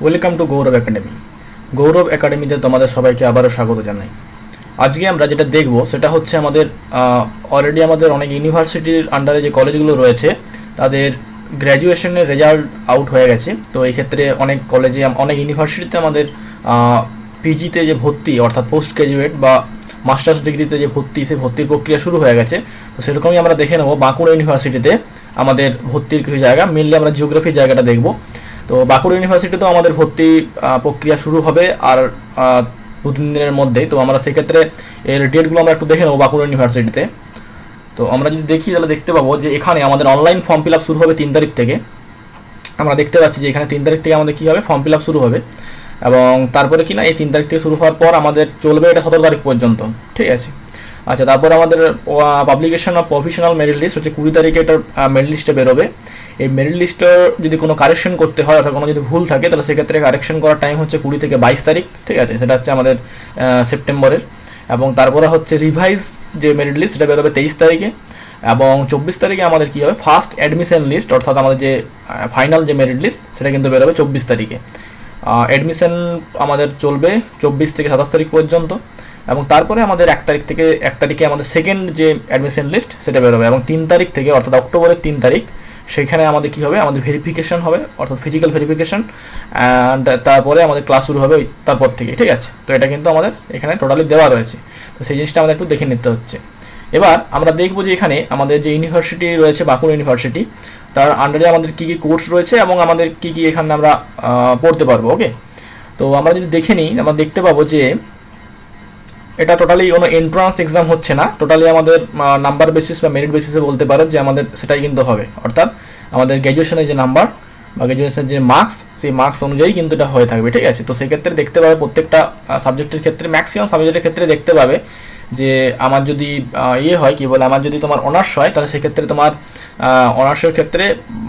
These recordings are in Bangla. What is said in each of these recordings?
Welcome to Gourav academy. গৌরব একাডেমিতে তোমাদের সবাইকে আবারও স্বাগত জানাই। আজকে আমরা যেটা দেখব সেটা হচ্ছে আমাদের অলরেডি আমাদের অনেক ইউনিভার্সিটির আন্ডারে যে কলেজগুলো রয়েছে তাদের গ্র্যাজুয়েশনের রেজাল্ট আউট হয়ে গেছে। তো এই ক্ষেত্রে অনেক কলেজে অনেক ইউনিভার্সিটিতে আমাদের পিজিতে যে ভর্তি অর্থাৎ পোস্ট গ্র্যাজুয়েট বা মাস্টার্স ডিগ্রিতে যে ভর্তি সেই ভর্তির প্রক্রিয়া শুরু হয়ে গেছে। তো সেরকমই আমরা দেখে নেব বাঁকুড়া ইউনিভার্সিটিতে আমাদের ভর্তির কিছু জায়গা, মেনলি আমরা জিওগ্রাফির জায়গাটা দেখব। তো বাঁকুড়া ইউনিভার্সিটিতেও আমাদের ভর্তি প্রক্রিয়া শুরু হবে আর 2-3 দিনের মধ্যেই। তো আমরা সেক্ষেত্রে এর ডেটগুলো আমরা একটু দেখে নেবো বাঁকুড়া ইউনিভার্সিটিতে। তো আমরা যদি দেখি তাহলে দেখতে পাবো যে এখানে আমাদের অনলাইন ফর্ম ফিল আপ শুরু হবে 3 তারিখ থেকে। আমরা দেখতে পাচ্ছি যে এখানে 3 তারিখ থেকে আমাদের কী হবে, ফর্ম ফিল আপ শুরু হবে এবং তারপরে কি না এই 3 তারিখ থেকে শুরু হওয়ার পর আমাদের চলবে এটা 17 তারিখ পর্যন্ত, ঠিক আছে। আচ্ছা, তারপরে আমাদের publication of professional merit list হচ্ছে 20 তারিখে এটার মেরিট লিস্টে বেরোবে। এই মেরিট লিস্টের যদি কোনো কারেকশন করতে হয় অর্থাৎ কোনো যদি ভুল থাকে তাহলে সেক্ষেত্রে কারেকশন করার টাইম হচ্ছে 20 থেকে 22 তারিখ, ঠিক আছে। সেটা হচ্ছে আমাদের সেপ্টেম্বরের। এবং তারপরে হচ্ছে রিভাইজ যে মেরিট লিস্ট সেটা বেরোবে 23 তারিখে এবং 24 তারিখে আমাদের কী হবে, ফার্স্ট অ্যাডমিশন লিস্ট অর্থাৎ আমাদের যে ফাইনাল যে মেরিট লিস্ট সেটা কিন্তু বেরোবে 24 তারিখে। অ্যাডমিশন আমাদের চলবে 24 থেকে 27 তারিখ পর্যন্ত এবং তারপরে আমাদের 1 তারিখে আমাদের সেকেন্ড যে অ্যাডমিশন লিস্ট সেটা বেরোবে এবং 3 তারিখ থেকে অর্থাৎ অক্টোবরের 3 তারিখ সেখানে আমাদের কী হবে, আমাদের ভেরিফিকেশন হবে অর্থাৎ ফিজিক্যাল ভেরিফিকেশন অ্যান্ড তারপরে আমাদের ক্লাস শুরু হবে তারপর থেকে, ঠিক আছে। তো এটা কিন্তু আমাদের এখানে টোটালি দেওয়া রয়েছে। তো সেই জিনিসটা আমাদের একটু দেখে নিতে হচ্ছে। এবার আমরা দেখব যে এখানে আমাদের যে ইউনিভার্সিটি রয়েছে বাঁকুড়া ইউনিভার্সিটি তার আন্ডারে আমাদের কী কী কোর্স রয়েছে এবং আমাদের কী কী এখানে আমরা পড়তে পারবো। ওকে, তো আমরা যদি দেখে নিই আমরা দেখতে পাবো যে এটা টোটালি কোনো এন্ট্রান্স এক্সাম হচ্ছে না, টোটালি আমাদের নাম্বার বেসিস বা মেরিট বেসিসে বলতে পারো যে আমাদের সেটাই কিন্তু হবে। অর্থাৎ আমাদের গ্র্যাজুয়েশনের যে নাম্বার বা গ্র্যাজুয়েশনের যে মার্কস সেই মার্কস অনুযায়ী কিন্তু এটা হয়ে থাকবে, ঠিক আছে। তো সেক্ষেত্রে দেখতে পাবে প্রত্যেকটা সাবজেক্টের ক্ষেত্রে ম্যাক্সিমাম সাবজেক্টের ক্ষেত্রে দেখতে পাবে যে আমার যদি হয় কি বলে, আমার যদি তোমার অনার্স হয় তাহলে সেক্ষেত্রে তোমার অনার্সের ক্ষেত্রে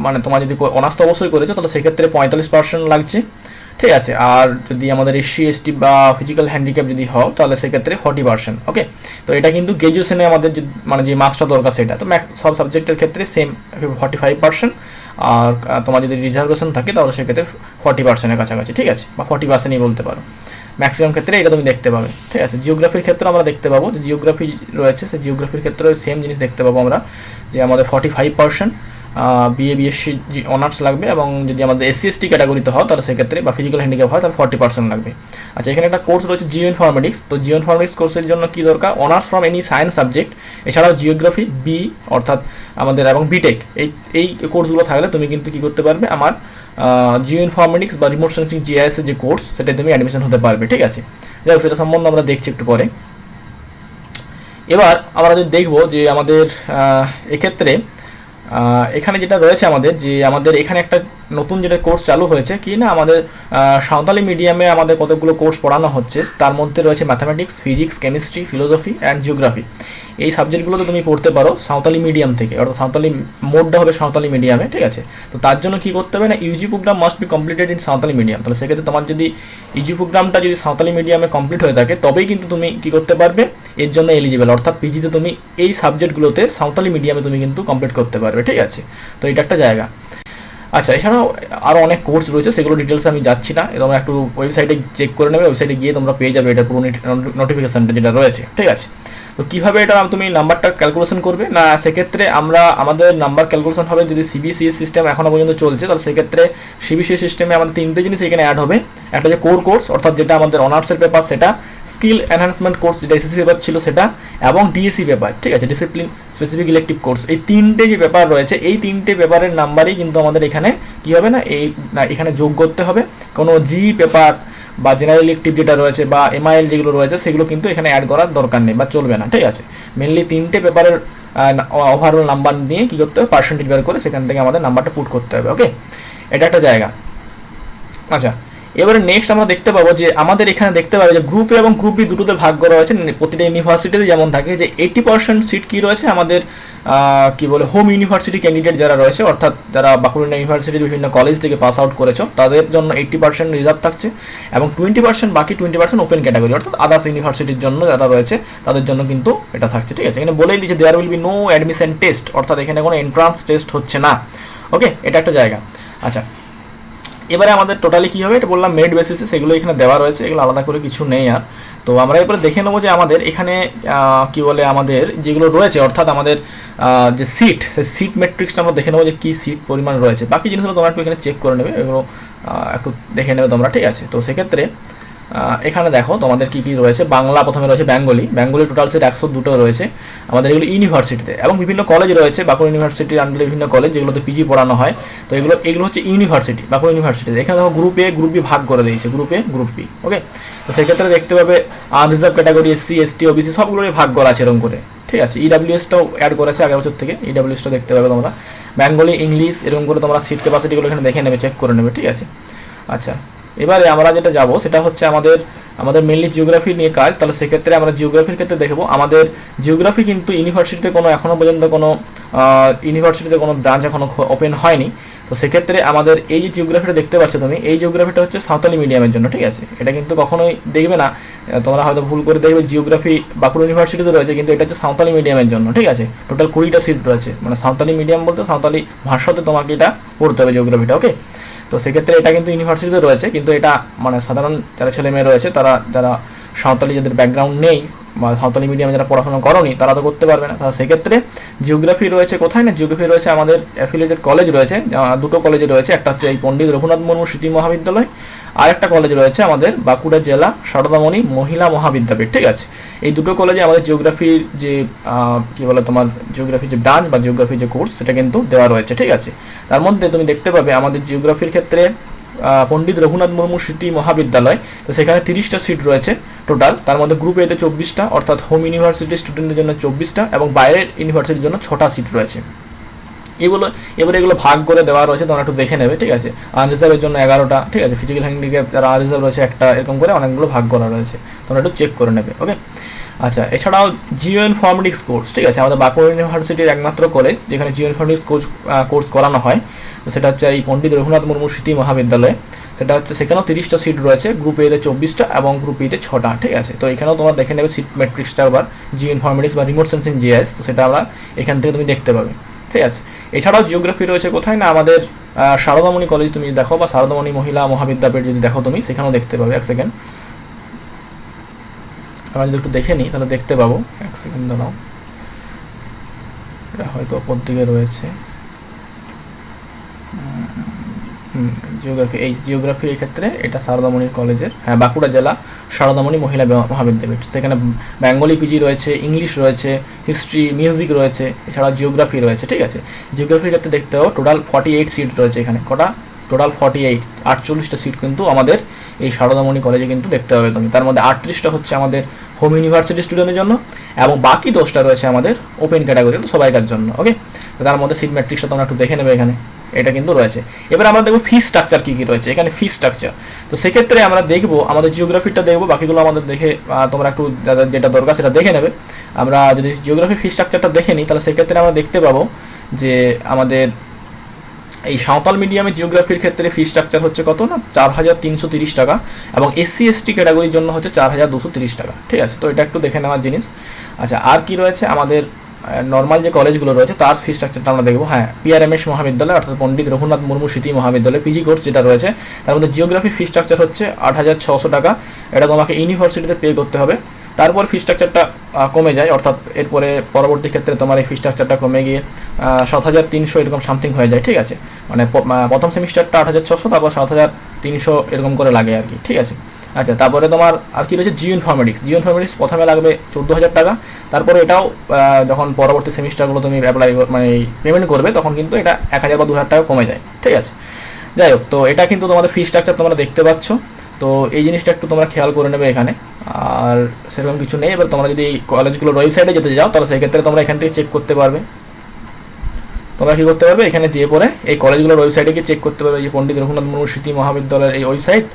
মানে তোমার যদি অনার্স তো অবশ্যই করেছো তাহলে সেক্ষেত্রে 45% লাগছে, ঠিক আছে। আর যদি আমাদের SC ST বা ফিজিক্যাল হ্যান্ডিক্যাপ যদি হও তাহলে সেক্ষেত্রে 40%। ওকে, তো এটা কিন্তু গ্র্যাজুয়েশনে আমাদের মানে যে মার্কসটা দরকার সেটা তো সব সাবজেক্টের ক্ষেত্রে সেম 45%। আর তোমার যদি রিজার্ভেশন থাকে তাহলে সেক্ষেত্রে 40%-এর কাছাকাছি, ঠিক আছে, বা 40%ই বলতে পারো। ম্যাক্সিমাম ক্ষেত্রে এটা তুমি দেখতে পাবে, ঠিক আছে। জিওগ্রাফির ক্ষেত্রে আমরা দেখতে পাবো যে জিওগ্রাফি রয়েছে, সেই জিওগ্রাফির ক্ষেত্রে সেম জিনিস দেখতে পাবো আমরা যে আমাদের 45% BSc অনার্স লাগবে এবং যদি আমাদের SC ST ক্যাটাগরিতে হয় তাহলে সেক্ষেত্রে বা ফিজিক্যাল হ্যান্ডিক্যাপ হয় তাহলে 40% লাগবে। আচ্ছা, এখানে একটা কোর্স রয়েছে জিও ইনফরমেটিক্স। তো জিও ইনফরমেটিক্স কোর্সের জন্য কী দরকার, honours from any science subject, এছাড়াও জিওগ্রাফি বি অর্থাৎ আমাদের এবং বিটেক এই কোর্সগুলো থাকলে তুমি কিন্তু কী করতে পারবে, আমার জিও ইনফরমেটিক্স বা রিমোট সেন্সিং GIS এর যে কোর্স সেটাই তুমি অ্যাডমিশন হতে পারবে, ঠিক আছে। যাই হোক, সেটা সম্বন্ধে আমরা দেখছি একটু পরে। এবার আমরা যদি দেখবো যে আমাদের এক্ষেত্রে এখানে যেটা রয়েছে আমাদের যে আমাদের এখানে একটা নতুন যেটা কোর্স চালু হয়েছে কি না, আমাদের সাঁওতালি মিডিয়ামে আমাদের কতগুলো কোর্স পড়ানো হচ্ছে। তার মধ্যে রয়েছে mathematics, physics, chemistry, philosophy and geography. এই সাবজেক্টগুলো তো তুমি পড়তে পারো সাঁওতালি মিডিয়াম থেকে, অর্থাৎ সাঁওতালি মোডটা হবে সাঁওতালি মিডিয়ামে, ঠিক আছে। তো তার জন্য কী করতে হবে না, UG program must be completed in Santali medium. তাহলে সেক্ষেত্রে তোমার যদি ইউজি প্রোগ্রামটা যদি সাঁওতালি মিডিয়ামে কমপ্লিট হয়ে থাকে তবেই কিন্তু তুমি কী করতে পারবে, এর জন্য এলিজিবল। অর্থাৎ পিজিতে তুমি এই সাবজেক্টগুলোতে সাঁওতালি মিডিয়ামে তুমি কিন্তু কমপ্লিট করতে পারবে, ঠিক আছে। তো এটা একটা জায়গা। আচ্ছা, এছাড়াও আরও অনেক কোর্স রয়েছে, সেগুলো ডিটেলসে আমি যাচ্ছি না, তোমরা একটু ওয়েবসাইটে চেক করে নেবে, ওয়েবসাইটে গিয়ে তোমরা পেয়ে যাবে এটা পুরো নোটিফিকেশানটা যেটা রয়েছে, ঠিক আছে। তো কীভাবে এটা তুমি নাম্বারটা ক্যালকুলেশন করবে না, সেক্ষেত্রে আমাদের নাম্বার ক্যালকুলেশন হবে যদি CBSE সিস্টেম এখনও পর্যন্ত চলছে তাহলে সেক্ষেত্রে CBSE সিস্টেমে আমাদের 3টে জিনিস এখানে অ্যাড হবে। একটা যে কোর কোর্স অর্থাৎ যেটা আমাদের অনার্সের পেপার সেটা, স্কিল এনহ্যান্সমেন্ট কোর্স যেটা SSC পেপার ছিল সেটা, এবং DSE পেপার, ঠিক আছে, ডিসিপ্লিন স্পেসিফিক ইলেকটিভ কোর্স। এই 3টে যে পেপার রয়েছে এই 3টে পেপারের নাম্বারই কিন্তু আমাদের এখানে কী হবে না, এখানে যোগ করতে হবে। কোনো GE পেপার বা জেনারেল ইলেকটিভ যেটা রয়েছে বা MIL যেগুলো রয়েছে সেগুলো কিন্তু এখানে অ্যাড করার দরকার নেই বা চলবে না, ঠিক আছে। মেনলি 3টে পেপারের ওভারঅল নাম্বার নিয়ে কী করতে হবে, পার্সেন্টেজ বের করে সেখান থেকে আমাদের নাম্বারটা পুট করতে হবে। ওকে, এটা একটা জায়গা। আচ্ছা, এবারে নেক্সট আমরা দেখতে পাবো যে আমাদের এখানে দেখতে পাবো যে গ্রুপ এ এবং গ্রুপ বি দুটোতে ভাগ করা হয়েছে। প্রতিটা ইউনিভার্সিটিতে যেমন থাকে যে 80% সিট কী রয়েছে আমাদের কী বলে হোম ইউনিভার্সিটি ক্যান্ডিডেট যারা রয়েছে, অর্থাৎ যারা বাঁকুড়া ইউনিভার্সিটির বিভিন্ন কলেজ থেকে পাস আউট করেছো তাদের জন্য 80% রিজার্ভ থাকছে এবং 20% বাকি 20% ওপেন ক্যাটাগরি অর্থাৎ আদার্স ইউনিভার্সিটির জন্য যারা রয়েছে তাদের জন্য কিন্তু এটা থাকছে, ঠিক আছে। এখানে বলেই দিচ্ছে there will be no admission test, অর্থাৎ এখানে কোনো এন্ট্রান্স টেস্ট হচ্ছে না। ওকে, এটা একটা জায়গা। আচ্ছা, এবারে আমাদের টোটালি কী হবে এটা বললাম মেরিট বেসিসে, সেগুলো এখানে দেওয়া রয়েছে, এগুলো আলাদা করে কিছু নেই আর। তো আমরা এরপরে দেখে নেবো যে আমাদের এখানে কি বলে আমাদের যেগুলো রয়েছে, অর্থাৎ আমাদের যে সিট, সেই সিট ম্যাট্রিক্সটা আমরা দেখে নেবো যে কী সিট পরিমাণ রয়েছে। বাকি জিনিসগুলো তোমরা একটু এখানে চেক করে নেবে, এগুলো একটু দেখে নেবে তোমরা, ঠিক আছে। তো সেক্ষেত্রে এখানে দেখো তোমাদের কী কী রয়েছে। বাংলা প্রথমে রয়েছে, বেঙ্গলি টোটাল সিট 102টো রয়েছে আমাদের, এগুলো ইউনিভার্সিটিতে, এবং বিভিন্ন কলেজ রয়েছে, বাঁকুড়া ইউনিভার্সিটির আন্ডারে বিভিন্ন কলেজ যেগুলোতে পিজি পড়ানো হয়। তো এগুলো হচ্ছে ইউনিভার্সিটি, বাঁকুড়া ইউনিভার্সিটিতে। এখানে দেখো গ্রুপ এ গ্রুপ বি ভাগ করে দিয়েছে, গ্রুপ এ গ্রুপ বি, ওকে। তো সেক্ষেত্রে দেখতে পাবে unreserved category SC ST OBC সবগুলোই ভাগ করা আছে এরকম করে, ঠিক আছে। ইডাব্লিউএসটাও অ্যাড করেছে আগের বছর থেকে, ইডাব্লিউএসটাও দেখতে পাবে তোমরা। বেঙ্গলি, ইংলিশ এরকম করে তোমরা সিট ক্যাপাসিটিগুলো এখানে দেখে নেবে, চেক করে নেবে, ঠিক আছে। আচ্ছা, এবারে আমরা যেটা যাব সেটা হচ্ছে আমাদের মেনলি জিওগ্রাফি নিয়ে কাজ। তাহলে সেক্ষেত্রে আমরা জিওগ্রাফির ক্ষেত্রে দেখব, আমাদের জিওগ্রাফি কিন্তু ইউনিভার্সিটিতে এখনও পর্যন্ত কোনো ব্রাঞ্চ এখনও ওপেন হয়নি। তো সেক্ষেত্রে আমাদের এই যে জিওগ্রাফিটা দেখতে পাচ্ছ তুমি, এই জিওগ্রাফিটা হচ্ছে সাঁওতালি মিডিয়ামের জন্য, ঠিক আছে। এটা কিন্তু কখনোই দেখবে না, তোমরা হয়তো ভুল করে দেখবে জিওগ্রাফি বাঁকুড়া ইউনিভার্সিটিতে রয়েছে, কিন্তু এটা হচ্ছে সাঁওতালি মিডিয়ামের জন্য, ঠিক আছে। টোটাল 20টা সিট রয়েছে, মানে সাঁওতালি মিডিয়াম বলতে সাঁওতালি ভাষাতে তোমাকে এটা পড়তে হবে জিওগ্রাফিটা, ওকে। তো সেক্ষেত্রে এটা কিন্তু ইউনিভার্সিটিতে রয়েছে, কিন্তু এটা মানে সাধারণ যারা ছেলে মেয়ে রয়েছে, যারা সাঁওতালি যাদের ব্যাকগ্রাউন্ড নেই বা সাঁওতালি মিডিয়ামে যারা পড়াশোনা করনি, তারা তো করতে পারবে না। তাহলে সেক্ষেত্রে জিওগ্রাফি রয়েছে কোথায় না, জিওগ্রাফি রয়েছে আমাদের অ্যাফিলিয়েটেড কলেজ রয়েছে, দুটো কলেজে রয়েছে। একটা হচ্ছে এই পণ্ডিত রঘুনাথ মুর্মু স্মৃতি মহাবিদ্যালয়, আর একটা কলেজ রয়েছে আমাদের বাঁকুড়া জেলা সারদামণি মহিলা মহাবিদ্যাপীঠ, ঠিক আছে। এই দুটো কলেজে আমাদের জিওগ্রাফির যে কী বলে তোমার জিওগ্রাফি যে ব্রাঞ্চ বা জিওগ্রাফি যে কোর্স সেটা কিন্তু দেওয়া রয়েছে, ঠিক আছে। তার মধ্যে তুমি দেখতে পাবে আমাদের জিওগ্রাফির ক্ষেত্রে পণ্ডিত রঘুনাথ মুর্মু স্মৃতি মহাবিদ্যালয়, তো সেখানে 30টা সিট রয়েছে টোটাল। তার মধ্যে গ্রুপ এতে 24টা, অর্থাৎ হোম ইউনিভার্সিটির স্টুডেন্টদের জন্য 24টা, এবং বাইরের ইউনিভার্সিটির জন্য 6টা সিট রয়েছে। এবারে এগুলো ভাগ করে দেওয়া রয়েছে, তোমরা একটু দেখে নেবে, ঠিক আছে। আনরিজার্ভের জন্য 11টা, ঠিক আছে। ফিজিক্যাল হ্যান্ডিক্যাপ যারা আনরিজার্ভ রয়েছে একটা, এরকম করে অনেকগুলো ভাগ করা রয়েছে, তোমরা একটু চেক করে নেবে, ওকে। আচ্ছা, এছাড়াও জিও ইনফরমেটিক্স কোর্স, ঠিক আছে, আমাদের বাঁকুড়া ইউনিভার্সিটির একমাত্র কলেজ যেখানে জিও ইনফরমেটিক্স কোর্স করানো হয়। তো সেটা হচ্ছে এই পণ্ডিত রঘুনাথ মুর্মু স্মৃতি মহাবিদ্যালয়ে, সেটা হচ্ছে সেখানেও 30টা সিট রয়েছে, গ্রুপ এতে 24টা এবং গ্রুপ বিতে 6টা, ঠিক আছে। তো এখানেও তোমরা দেখে নেবে সিট ম্যাট্রিক্সটা আবার জিও ইনফরমেটিক্স বা রিমোট সেন্সিং জিএস, তো সেটা আমরা এখান থেকে তুমি দেখতে পাবে, ঠিক আছে। এছাড়াও জিওগ্রাফি রয়েছে কোথায় না, আমাদের সারদামণি কলেজ তুমি দেখো, বা সারদামণি মহিলা মহাবিদ্যাপীঠ যদি দেখো তুমি, সেখানেও দেখতে পাবে। এক সেকেন্ড আমরা যদি একটু দেখে নিই তাহলে দেখতে পাবো, এক সেকেন্ড দাঁড়াও, এটা হয়তো ওপর দিকে রয়েছে। জিওগ্রাফি এই ক্ষেত্রে এটা সারদামণি কলেজের, হ্যাঁ, বাঁকুড়া জেলা সারদামণি মহিলা মহাবিদ্যাপীঠ। সেখানে বেঙ্গলি পিজি রয়েছে, ইংলিশ রয়েছে, হিস্ট্রি, মিউজিক রয়েছে, এছাড়া জিওগ্রাফি রয়েছে, ঠিক আছে। জিওগ্রাফির ক্ষেত্রে দেখতে পাবো টোটাল 48 সিট রয়েছে এখানে, কটা টোটাল 48টা সিট কিন্তু আমাদের এই সারদামণি কলেজে কিন্তু দেখতে পাবে তুমি। তার মধ্যে 38টা হচ্ছে আমাদের হোম ইউনিভার্সিটি স্টুডেন্টের জন্য, এবং বাকি 10টা রয়েছে আমাদের ওপেন ক্যাটাগরি, সবাইকার জন্য, ওকে। তো তার মধ্যে সিট ম্যাট্রিক্সটা তোমরা একটু দেখে নেবে, এখানে এটা কিন্তু রয়েছে। এবার আমরা দেখবো ফি স্ট্রাকচার কী কী রয়েছে এখানে, ফি স্ট্রাকচার। তো সেক্ষেত্রে আমরা দেখবো আমাদের জিওগ্রাফিটা দেখবো, বাকিগুলো আমাদের দেখে তোমরা একটু যেটা দরকার সেটা দেখে নেবে। আমরা যদি জিওগ্রাফির ফি স্ট্রাকচারটা দেখে নিই তাহলে সেক্ষেত্রে আমরা দেখতে পাবো যে আমাদের এই সাঁওতাল মিডিয়ামের জিওগ্রাফির ক্ষেত্রে ফি স্ট্রাকচার হচ্ছে কত না, 4,330 টাকা, এবং এসসি এসটি ক্যাটাগরির জন্য হচ্ছে 4,230 টাকা, ঠিক আছে। তো এটা একটু দেখে নেওয়ার জিনিস। আচ্ছা, আর কি রয়েছে আমাদের নর্মাল যে কলেজগুলো রয়েছে তার ফি স্ট্রাকচারটা আমরা দেখবো। হ্যাঁ, পিআরএমএস মহাবিদ্যালয় অর্থাৎ পণ্ডিত রঘুনাথ মুর্মু স্মৃতি মহাবিদ্যালয় পিজি কোর্স যেটা রয়েছে, তার মধ্যে জিওগ্রাফি ফি স্ট্রাকচার হচ্ছে 8,600 টাকা, এটা তোমাকে ইউনিভার্সিটিতে পে করতে হবে। তারপর ফি স্ট্রাকচারটা কমে যায়, অর্থাৎ এরপরে পরবর্তী ক্ষেত্রে তোমার এই ফি স্ট্রাকচারটা কমে গিয়ে 7,300 এরকম সামথিং হয়ে যায়, ঠিক আছে। মানে প্রথম সেমিস্টারটা 8,600, তারপর 7,300 এরকম করে লাগে আর কি, ঠিক আছে। আচ্ছা, তারপরে তোমার আর কি রয়েছে জিও ইনফরমেটিক্স প্রথমে লাগবে 14,000 টাকা, তারপরে এটাও যখন পরবর্তী সেমিস্টারগুলো তুমি অ্যাপ্লাই মানে পেমেন্ট করবে তখন কিন্তু এটা 1,000 বা 2,000 টাকা কমে যায়, ঠিক আছে। যাই হোক, তো এটা কিন্তু তোমাদের ফি স্ট্রাকচার তোমরা দেখতে পাচ্ছ। তো এই জিনিসটা একটু তোমরা খেয়াল করে নেবে এখানে, আর সেরকম কিছু নেই। এবার তোমরা যদি এই কলেজগুলোর ওয়েবসাইটে যেতে যাও তাহলে সেক্ষেত্রে তোমরা এখান থেকে চেক করতে পারবে। তোমরা কী করতে পারবে, এখানে যেয়ে পরে এই কলেজগুলোর ওয়েবসাইটে গিয়ে চেক করতে পারবে। যে পণ্ডিত রঘুনাথ মুর্মু স্মৃতি মহাবিদ্যালয়ের এই ওয়েবসাইট,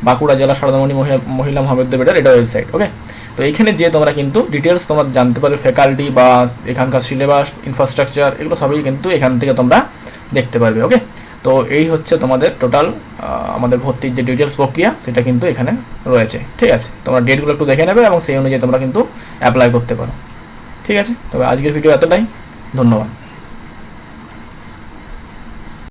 বাঁকুড়া জেলা সারদামণি মহিলা মহাবিদ্যাপীঠের এটা ওয়েবসাইট, ওকে। তো এইখানে যে তোমরা কিন্তু ডিটেলস তোমরা জানতে পারবে, ফ্যাকাল্টি বা এখানকার সিলেবাস, ইনফ্রাস্ট্রাকচার, এগুলো সবই কিন্তু এখান থেকে তোমরা দেখতে পারবে, ওকে। তো এই হচ্ছে তোমাদের টোটাল আমাদের ভর্তির যে ডিটেলস প্রক্রিয়া সেটা কিন্তু এখানে রয়েছে, ঠিক আছে। তোমরা ডেটগুলো একটু দেখে নেবে এবং সেই অনুযায়ী তোমরা কিন্তু অ্যাপ্লাই করতে পারো, ঠিক আছে। তবে আজকের ভিডিও এতটাই, ধন্যবাদ।